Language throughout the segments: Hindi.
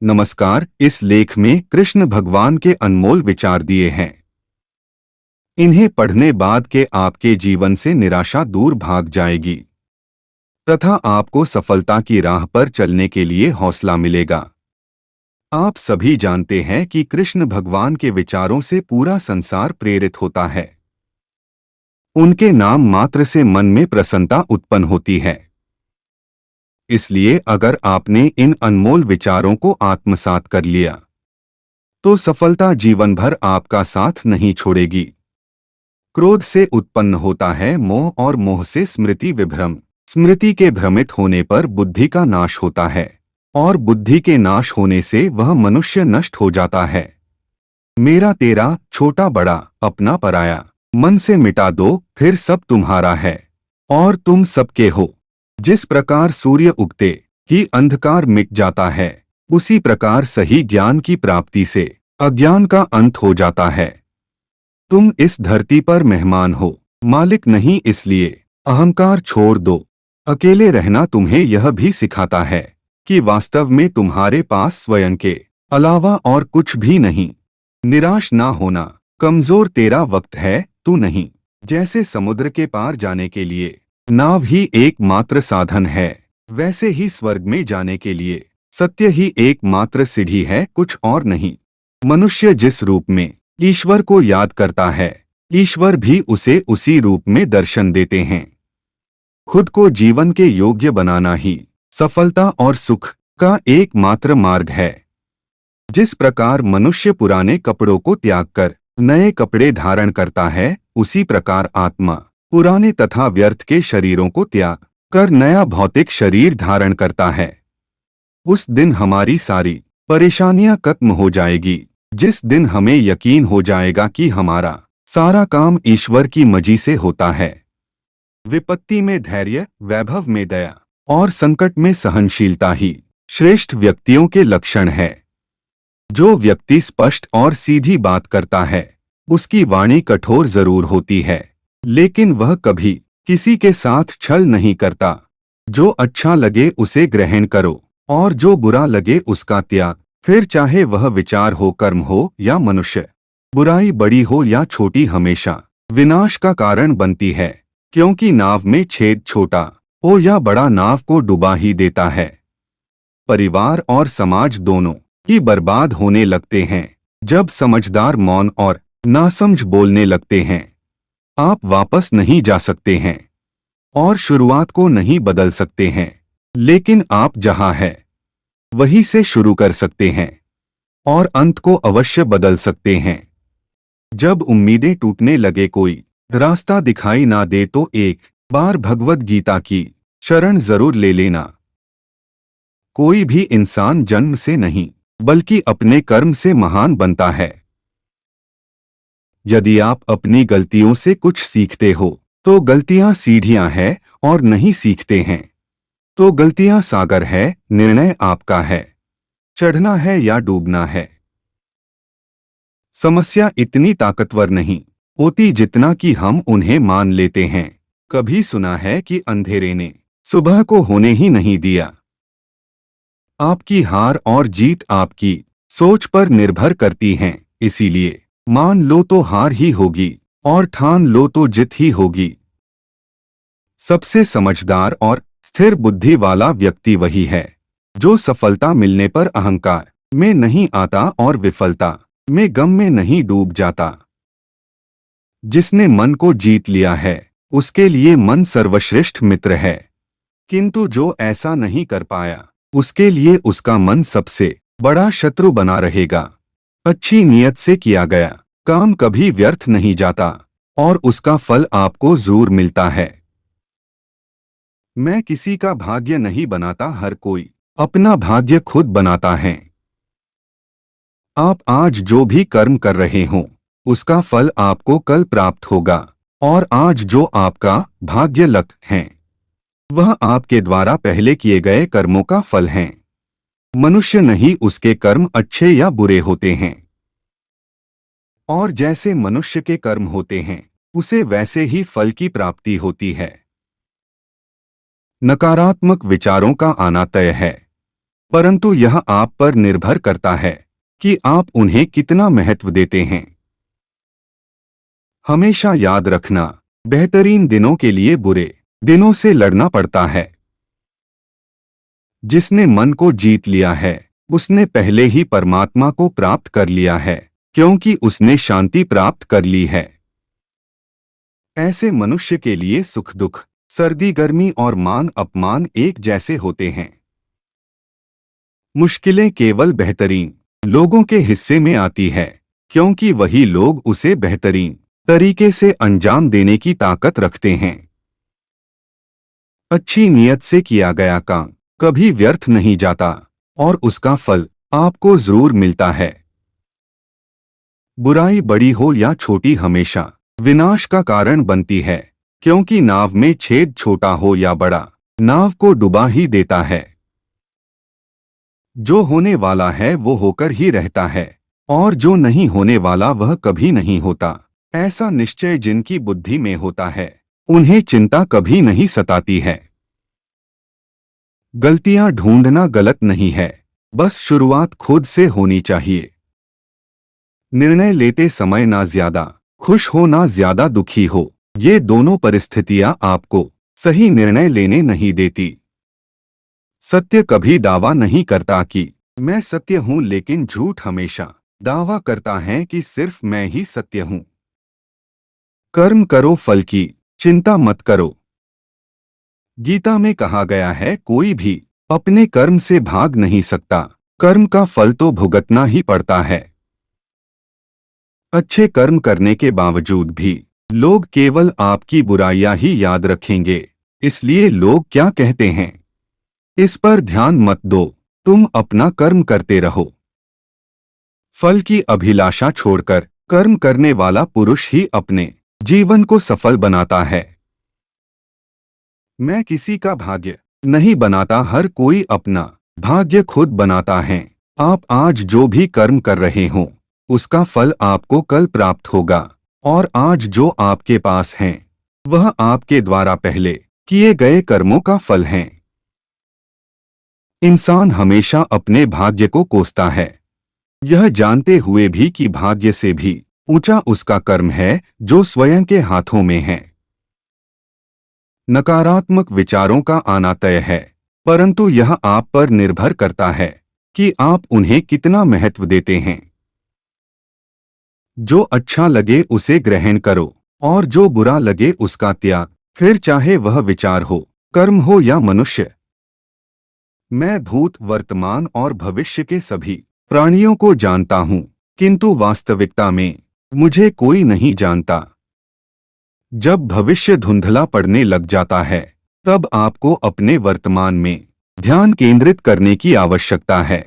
नमस्कार। इस लेख में कृष्ण भगवान के अनमोल विचार दिए हैं। इन्हें पढ़ने बाद के आपके जीवन से निराशा दूर भाग जाएगी तथा आपको सफलता की राह पर चलने के लिए हौसला मिलेगा। आप सभी जानते हैं कि कृष्ण भगवान के विचारों से पूरा संसार प्रेरित होता है। उनके नाम मात्र से मन में प्रसन्नता उत्पन्न होती है। इसलिए अगर आपने इन अनमोल विचारों को आत्मसात कर लिया तो सफलता जीवन भर आपका साथ नहीं छोड़ेगी। क्रोध से उत्पन्न होता है मोह और मोह से स्मृति विभ्रम। स्मृति के भ्रमित होने पर बुद्धि का नाश होता है और बुद्धि के नाश होने से वह मनुष्य नष्ट हो जाता है। मेरा तेरा, छोटा बड़ा, अपना पराया, मन से मिटा दो, फिर सब तुम्हारा है और तुम सबके हो। जिस प्रकार सूर्य उगते ही अंधकार मिट जाता है, उसी प्रकार सही ज्ञान की प्राप्ति से अज्ञान का अंत हो जाता है। तुम इस धरती पर मेहमान हो, मालिक नहीं, इसलिए अहंकार छोड़ दो। अकेले रहना तुम्हें यह भी सिखाता है कि वास्तव में तुम्हारे पास स्वयं के अलावा और कुछ भी नहीं। निराश ना होना, कमजोर तेरा वक्त है, तू नहीं। जैसे समुद्र के पार जाने के लिए नाव ही एकमात्र साधन है, वैसे ही स्वर्ग में जाने के लिए सत्य ही एकमात्र सीढ़ी है, कुछ और नहीं। मनुष्य जिस रूप में ईश्वर को याद करता है, ईश्वर भी उसे उसी रूप में दर्शन देते हैं। खुद को जीवन के योग्य बनाना ही सफलता और सुख का एकमात्र मार्ग है। जिस प्रकार मनुष्य पुराने कपड़ों को त्याग कर नए कपड़े धारण करता है, उसी प्रकार आत्मा पुराने तथा व्यर्थ के शरीरों को त्याग कर नया भौतिक शरीर धारण करता है। उस दिन हमारी सारी परेशानियां खत्म हो जाएगी, जिस दिन हमें यकीन हो जाएगा कि हमारा सारा काम ईश्वर की मर्जी से होता है। विपत्ति में धैर्य, वैभव में दया और संकट में सहनशीलता ही श्रेष्ठ व्यक्तियों के लक्षण है। जो व्यक्ति स्पष्ट और सीधी बात करता है, उसकी वाणी कठोर जरूर होती है, लेकिन वह कभी किसी के साथ छल नहीं करता। जो अच्छा लगे उसे ग्रहण करो और जो बुरा लगे उसका त्याग। फिर चाहे वह विचार हो, कर्म हो या मनुष्य, बुराई बड़ी हो या छोटी हमेशा विनाश का कारण बनती है, क्योंकि नाव में छेद छोटा हो या बड़ा नाव को डुबा ही देता है। परिवार और समाज दोनों ही बर्बाद होने लगते हैं जब समझदार मौन और नासमझ बोलने लगते हैं। आप वापस नहीं जा सकते हैं और शुरुआत को नहीं बदल सकते हैं, लेकिन आप जहां है वहीं से शुरू कर सकते हैं और अंत को अवश्य बदल सकते हैं। जब उम्मीदें टूटने लगे, कोई रास्ता दिखाई ना दे, तो एक बार भगवद गीता की शरण जरूर ले लेना। कोई भी इंसान जन्म से नहीं बल्कि अपने कर्म से महान बनता है। यदि आप अपनी गलतियों से कुछ सीखते हो तो गलतियां सीढ़ियां हैं, और नहीं सीखते हैं तो गलतियां सागर है। निर्णय आपका है, चढ़ना है या डूबना है। समस्या इतनी ताकतवर नहीं होती जितना कि हम उन्हें मान लेते हैं। कभी सुना है कि अंधेरे ने सुबह को होने ही नहीं दिया। आपकी हार और जीत आपकी सोच पर निर्भर करती हैं, इसीलिए मान लो तो हार ही होगी और ठान लो तो जीत ही होगी। सबसे समझदार और स्थिर बुद्धि वाला व्यक्ति वही है जो सफलता मिलने पर अहंकार में नहीं आता और विफलता में गम में नहीं डूब जाता। जिसने मन को जीत लिया है, उसके लिए मन सर्वश्रेष्ठ मित्र है, किंतु जो ऐसा नहीं कर पाया, उसके लिए उसका मन सबसे बड़ा शत्रु बना रहेगा। अच्छी नियत से किया गया काम कभी व्यर्थ नहीं जाता और उसका फल आपको जरूर मिलता है। मैं किसी का भाग्य नहीं बनाता, हर कोई अपना भाग्य खुद बनाता है। आप आज जो भी कर्म कर रहे हो, उसका फल आपको कल प्राप्त होगा, और आज जो आपका भाग्य लक है, वह आपके द्वारा पहले किए गए कर्मों का फल है। मनुष्य नहीं उसके कर्म अच्छे या बुरे होते हैं, और जैसे मनुष्य के कर्म होते हैं, उसे वैसे ही फल की प्राप्ति होती है। नकारात्मक विचारों का आना तय है। परंतु यह आप पर निर्भर करता है कि आप उन्हें कितना महत्व देते हैं। हमेशा याद रखना, बेहतरीन दिनों के लिए बुरे दिनों से लड़ना पड़ता है। जिसने मन को जीत लिया है उसने पहले ही परमात्मा को प्राप्त कर लिया है, क्योंकि उसने शांति प्राप्त कर ली है। ऐसे मनुष्य के लिए सुख दुख, सर्दी गर्मी और मान अपमान एक जैसे होते हैं। मुश्किलें केवल बेहतरीन लोगों के हिस्से में आती है, क्योंकि वही लोग उसे बेहतरीन तरीके से अंजाम देने की ताकत रखते हैं। अच्छी नीयत से किया गया काम कभी व्यर्थ नहीं जाता और उसका फल आपको जरूर मिलता है। बुराई बड़ी हो या छोटी हमेशा विनाश का कारण बनती है, क्योंकि नाव में छेद छोटा हो या बड़ा नाव को डुबा ही देता है। जो होने वाला है वो होकर ही रहता है और जो नहीं होने वाला वह कभी नहीं होता। ऐसा निश्चय जिनकी बुद्धि में होता है उन्हें चिंता कभी नहीं सताती है। गलतियां ढूंढना गलत नहीं है, बस शुरुआत खुद से होनी चाहिए। निर्णय लेते समय ना ज्यादा खुश हो ना ज्यादा दुखी हो, ये दोनों परिस्थितियां आपको सही निर्णय लेने नहीं देती। सत्य कभी दावा नहीं करता कि मैं सत्य हूं, लेकिन झूठ हमेशा दावा करता है कि सिर्फ मैं ही सत्य हूं। कर्म करो, फल की चिंता मत करो। गीता में कहा गया है, कोई भी अपने कर्म से भाग नहीं सकता, कर्म का फल तो भुगतना ही पड़ता है। अच्छे कर्म करने के बावजूद भी लोग केवल आपकी बुराइयां ही याद रखेंगे, इसलिए लोग क्या कहते हैं इस पर ध्यान मत दो, तुम अपना कर्म करते रहो। फल की अभिलाषा छोड़कर कर्म करने वाला पुरुष ही अपने जीवन को सफल बनाता है। मैं किसी का भाग्य नहीं बनाता, हर कोई अपना भाग्य खुद बनाता है। आप आज जो भी कर्म कर रहे हो उसका फल आपको कल प्राप्त होगा, और आज जो आपके पास है वह आपके द्वारा पहले किए गए कर्मों का फल है। इंसान हमेशा अपने भाग्य को कोसता है, यह जानते हुए भी कि भाग्य से भी ऊंचा उसका कर्म है जो स्वयं के हाथों में है। नकारात्मक विचारों का आना तय है, परंतु यह आप पर निर्भर करता है कि आप उन्हें कितना महत्व देते हैं। जो अच्छा लगे उसे ग्रहण करो और जो बुरा लगे उसका त्याग, फिर चाहे वह विचार हो, कर्म हो या मनुष्य। मैं भूत, वर्तमान और भविष्य के सभी प्राणियों को जानता हूं, किंतु वास्तविकता में मुझे कोई नहीं जानता। जब भविष्य धुंधला पड़ने लग जाता है तब आपको अपने वर्तमान में ध्यान केंद्रित करने की आवश्यकता है।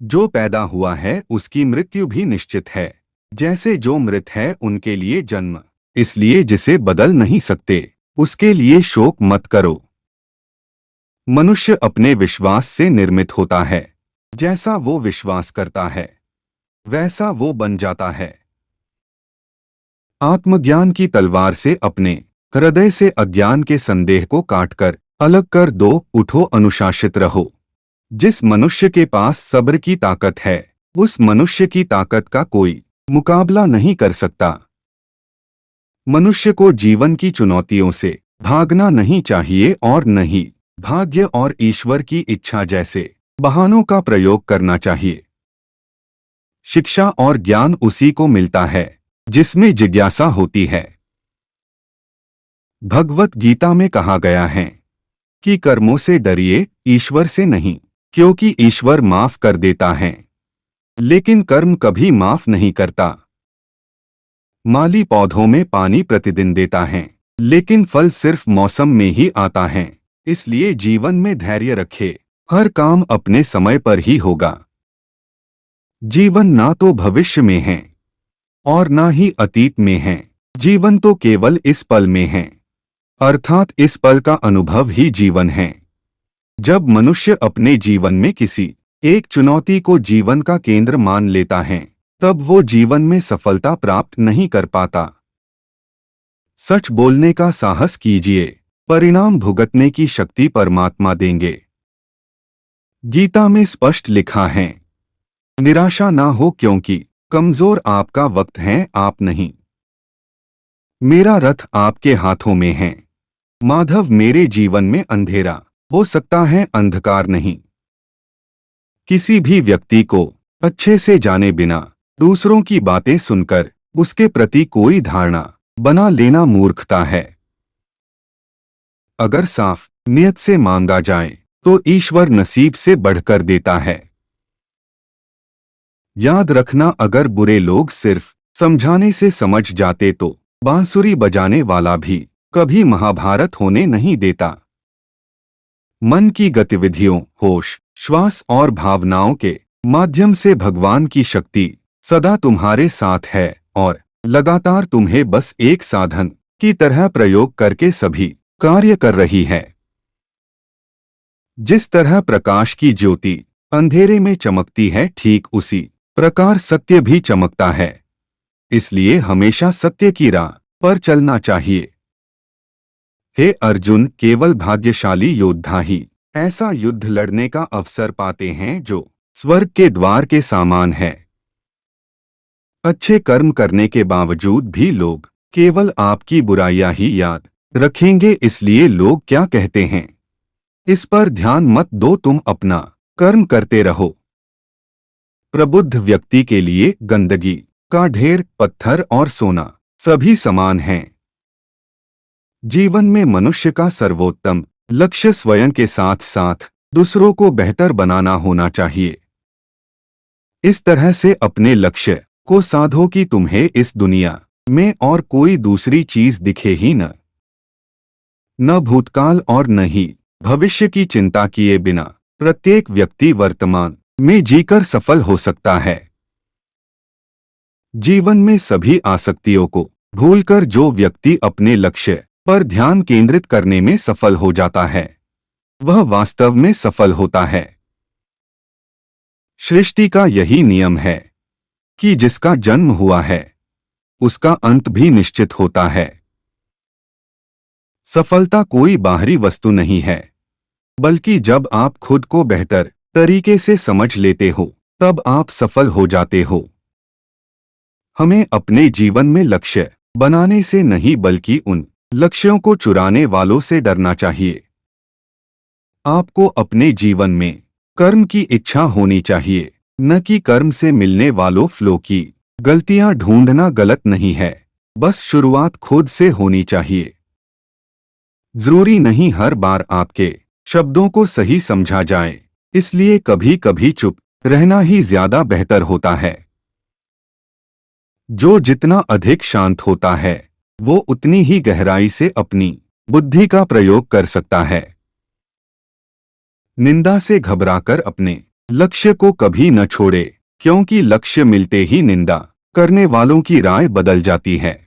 जो पैदा हुआ है उसकी मृत्यु भी निश्चित है, जैसे जो मृत है उनके लिए जन्म, इसलिए जिसे बदल नहीं सकते उसके लिए शोक मत करो। मनुष्य अपने विश्वास से निर्मित होता है, जैसा वो विश्वास करता है वैसा वो बन जाता है। आत्मज्ञान की तलवार से अपने हृदय से अज्ञान के संदेह को काटकर अलग कर दो, उठो, अनुशासित रहो। जिस मनुष्य के पास सब्र की ताकत है उस मनुष्य की ताकत का कोई मुकाबला नहीं कर सकता। मनुष्य को जीवन की चुनौतियों से भागना नहीं चाहिए और नहीं भाग्य और ईश्वर की इच्छा जैसे बहानों का प्रयोग करना चाहिए। शिक्षा और ज्ञान उसी को मिलता है जिसमें जिज्ञासा होती है। भगवत गीता में कहा गया है कि कर्मों से डरिए, ईश्वर से नहीं, क्योंकि ईश्वर माफ कर देता है लेकिन कर्म कभी माफ नहीं करता। माली पौधों में पानी प्रतिदिन देता है लेकिन फल सिर्फ मौसम में ही आता है, इसलिए जीवन में धैर्य रखे, हर काम अपने समय पर ही होगा। जीवन ना तो भविष्य में है और ना ही अतीत में है, जीवन तो केवल इस पल में है, अर्थात इस पल का अनुभव ही जीवन है। जब मनुष्य अपने जीवन में किसी एक चुनौती को जीवन का केंद्र मान लेता है तब वो जीवन में सफलता प्राप्त नहीं कर पाता। सच बोलने का साहस कीजिए, परिणाम भुगतने की शक्ति परमात्मा देंगे। गीता में स्पष्ट लिखा है, निराशा ना हो क्योंकि कमजोर आपका वक्त है, आप नहीं। मेरा रथ आपके हाथों में है। माधव, मेरे जीवन में अंधेरा हो सकता है, अंधकार नहीं। किसी भी व्यक्ति को अच्छे से जाने बिना दूसरों की बातें सुनकर उसके प्रति कोई धारणा बना लेना मूर्खता है। अगर साफ नियत से मांगा जाए तो ईश्वर नसीब से बढ़कर देता है। याद रखना, अगर बुरे लोग सिर्फ समझाने से समझ जाते तो बांसुरी बजाने वाला भी कभी महाभारत होने नहीं देता। मन की गतिविधियों, होश, श्वास और भावनाओं के माध्यम से भगवान की शक्ति सदा तुम्हारे साथ है और लगातार तुम्हें बस एक साधन की तरह प्रयोग करके सभी कार्य कर रही है। जिस तरह प्रकाश की ज्योति अंधेरे में चमकती है, ठीक उसी प्रकार सत्य भी चमकता है। इसलिए हमेशा सत्य की राह पर चलना चाहिए। हे अर्जुन, केवल भाग्यशाली योद्धा ही ऐसा युद्ध लड़ने का अवसर पाते हैं जो स्वर्ग के द्वार के समान है। अच्छे कर्म करने के बावजूद भी लोग केवल आपकी बुराइयां ही याद रखेंगे। इसलिए लोग क्या कहते हैं, इस पर ध्यान मत दो, तुम अपना कर्म करते रहो। प्रबुद्ध व्यक्ति के लिए गंदगी का ढेर, पत्थर और सोना सभी समान हैं। जीवन में मनुष्य का सर्वोत्तम लक्ष्य स्वयं के साथ साथ दूसरों को बेहतर बनाना होना चाहिए। इस तरह से अपने लक्ष्य को साधो कि तुम्हें इस दुनिया में और कोई दूसरी चीज दिखे ही न भूतकाल और न ही भविष्य की चिंता किए बिना प्रत्येक व्यक्ति वर्तमान में जीकर सफल हो सकता है। जीवन में सभी आसक्तियों को भूलकर जो व्यक्ति अपने लक्ष्य पर ध्यान केंद्रित करने में सफल हो जाता है, वह वास्तव में सफल होता है। सृष्टि का यही नियम है कि जिसका जन्म हुआ है उसका अंत भी निश्चित होता है। सफलता कोई बाहरी वस्तु नहीं है, बल्कि जब आप खुद को बेहतर तरीके से समझ लेते हो तब आप सफल हो जाते हो। हमें अपने जीवन में लक्ष्य बनाने से नहीं बल्कि उन लक्ष्यों को चुराने वालों से डरना चाहिए। आपको अपने जीवन में कर्म की इच्छा होनी चाहिए, न कि कर्म से मिलने वालों फ्लो की गलतियां ढूंढना गलत नहीं है, बस शुरुआत खुद से होनी चाहिए। जरूरी नहीं हर बार आपके शब्दों को सही समझा जाए, इसलिए कभी कभी चुप रहना ही ज्यादा बेहतर होता है। जो जितना अधिक शांत होता है वो उतनी ही गहराई से अपनी बुद्धि का प्रयोग कर सकता है। निंदा से घबराकर अपने लक्ष्य को कभी न छोड़े, क्योंकि लक्ष्य मिलते ही निंदा करने वालों की राय बदल जाती है।